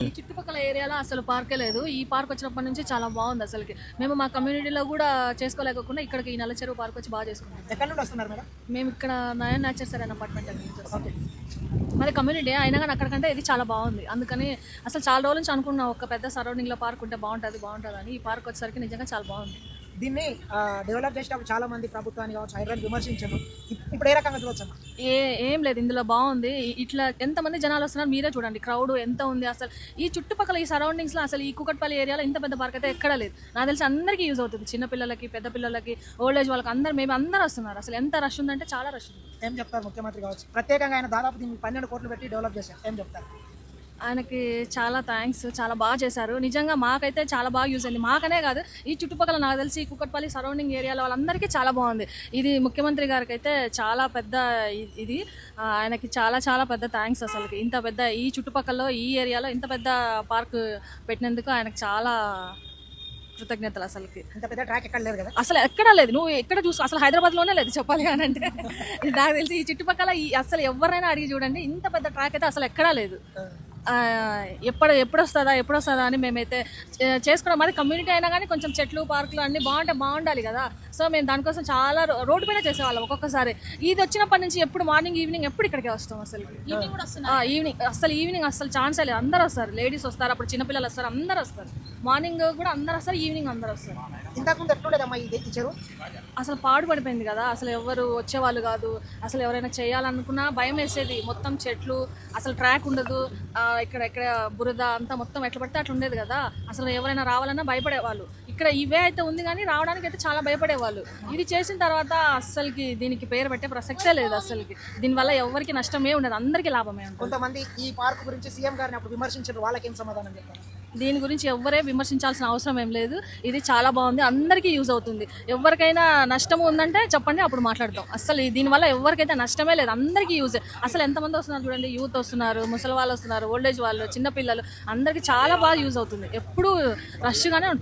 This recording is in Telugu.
ఈ చుట్టుపక్కల ఏరియాలో అసలు పార్కే లేదు. ఈ పార్క్ వచ్చినప్పటి నుంచి చాలా బాగుంది అసలుకి. మేము మా కమ్యూనిటీలో కూడా చేసుకోలేకుండా ఇక్కడికి ఈ నల్ల చెరువు పార్క్ వచ్చి బాగా చేసుకుంటాం. ఎక్కడి నుండి వస్తున్నారు మేడం? మేము ఇక్కడ నయన్ నేచర్ సరైన అపార్ట్మెంట్ దగ్గర నుంచి వస్తాం. మరి కమ్యూనిటీ అయినా కానీ అక్కడికంటే ఇది చాలా బాగుంది. అందుకని అసలు చాలా రోజుల నుంచి అనుకున్నా ఒక పెద్ద సరౌండింగ్లో పార్క్ ఉంటే బాగుంటుంది అని. ఈ పార్క్ వచ్చేసరికి నిజంగా చాలా బాగుంది. దీన్ని డెవలప్ చేసేటప్పుడు చాలా మంది ప్రభుత్వాన్ని కావచ్చు హైదరాబాద్ విమర్శించారు. ఇప్పుడు ఏ రకంగా చూడొచ్చమ్మా? ఏం లేదు, ఇందులో బాగుంది. ఇట్లా ఎంతమంది జనాలు వస్తున్నారు మీరే చూడండి, క్రౌడ్ ఎంత ఉంది. అసలు ఈ చుట్టుపక్కల ఈ సరౌండింగ్స్లో అసలు ఈ కూకట్పల్లి ఏరియాలో ఇంత పెద్ద పార్క్ అయితే ఎక్కడా లేదు. నాకు తెలిసి అందరికీ యూజ్ అవుతుంది, చిన్నపిల్లలకి, పెద్ద పిల్లలకి, ఓల్డ్ ఏజ్ వాళ్ళకి, అందరూ వస్తున్నారు. అసలు ఎంత రష్ ఉందంటే చాలా రష్ ఉంది. ఏం చెప్తారు ముఖ్యమంత్రి కావచ్చు, ప్రత్యేకంగా ఆయన దాదాపు దీన్ని 12 కోట్లు పెట్టి డెవలప్ చేశారు, ఏం చెప్తారు? ఆయనకి చాలా థ్యాంక్స్, చాలా బాగా చేశారు. నిజంగా మాకైతే చాలా బాగా యూజ్ అయింది. మాకనే కాదు, ఈ చుట్టుపక్కల నాకు తెలిసి కుక్కట్పల్లి సరౌండింగ్ ఏరియాలో వాళ్ళందరికీ చాలా బాగుంది. ఇది ముఖ్యమంత్రి గారికి అయితే చాలా పెద్ద ఇది. ఆయనకి చాలా చాలా పెద్ద థ్యాంక్స్. అసలుకి ఇంత పెద్ద ఈ చుట్టుపక్కల ఈ ఏరియాలో ఇంత పెద్ద పార్క్ పెట్టినందుకు ఆయనకు చాలా కృతజ్ఞతలు. అసలుకి ఇంత పెద్ద ట్రాక్ ఎక్కడ లేదు కదా? అసలు ఎక్కడా లేదు. నువ్వు ఎక్కడ చూసుకో, అసలు హైదరాబాద్లోనే లేదు చెప్పాలి అని అంటే. నాకు తెలిసి ఈ చుట్టుపక్కల అసలు ఎవరైనా అడిగి చూడండి, ఇంత పెద్ద ట్రాక్ అయితే అసలు ఎక్కడా లేదు. ఎప్పుడు వస్తుందా అని మేమైతే చేసుకున్నాం. మరి కమ్యూనిటీ అయినా కానీ కొంచెం చెట్లు, పార్కులు అన్నీ బాగుండాలి కదా. సో మేము దానికోసం చాలా రోడ్డు పైన చేసేవాళ్ళం. ఒక్కొక్కసారి ఇది వచ్చినప్పటి నుంచి ఎప్పుడు మార్నింగ్ ఈవినింగ్ ఎప్పుడు ఇక్కడికే వస్తాం. అసలు ఈవినింగ్ అసలు ఛాన్సే లేదు. అందరూ వస్తారు, లేడీస్ వస్తారు, అప్పుడు చిన్నపిల్లలు వస్తారు, అందరూ వస్తారు. మార్నింగ్ కూడా అందరూ వస్తారు, ఈవినింగ్ అందరూ వస్తారు. ఇంతకుముందు ఎట్లుండేదమ్మా ఈ చెరువు? అసలు పాడు పడిపోయింది కదా, అసలు ఎవరు వచ్చేవాళ్ళు కాదు. అసలు ఎవరైనా చేయాలనుకున్నా భయం వేసేది. మొత్తం చెట్లు, అసలు ట్రాక్ ఉండదు. ఇక్కడ బురద అంతా మొత్తం ఎట్లా పడితే అట్లా ఉండేది కదా. అసలు ఎవరైనా రావాలన్నా భయపడేవాళ్ళు. ఇక్కడ ఇవే అయితే ఉంది కానీ రావడానికి అయితే చాలా భయపడేవాళ్ళు. ఇది చేసిన తర్వాత అసలుకి దీనికి పేరు పెట్టే ప్రసక్తే లేదు. అసలుకి దీనివల్ల ఎవరికి నష్టమే ఉండదు, అందరికీ లాభమే ఉంటుంది. కొంతమంది ఈ పార్క్ గురించి సీఎం గారిని అప్పుడు విమర్శించారు, వాళ్ళకేం సమాధానం చెప్పారు? దీని గురించి ఎవరే విమర్శించాల్సిన అవసరం ఏం లేదు. ఇది చాలా బాగుంది, అందరికీ యూజ్ అవుతుంది. ఎవరికైనా నష్టం ఉందంటే చెప్పండి, అప్పుడు మాట్లాడతాం. అసలు దీనివల్ల ఎవరికైతే నష్టమే లేదు, అందరికీ యూజ్. అసలు ఎంతమంది వస్తున్నారు చూడండి, యూత్ వస్తున్నారు, ముసలి వాళ్ళు వస్తున్నారు, ఓల్డ్ ఏజ్ వాళ్ళు, చిన్నపిల్లలు, అందరికీ చాలా బాగా యూజ్ అవుతుంది. ఎప్పుడు రష్గానే ఉంటుంది.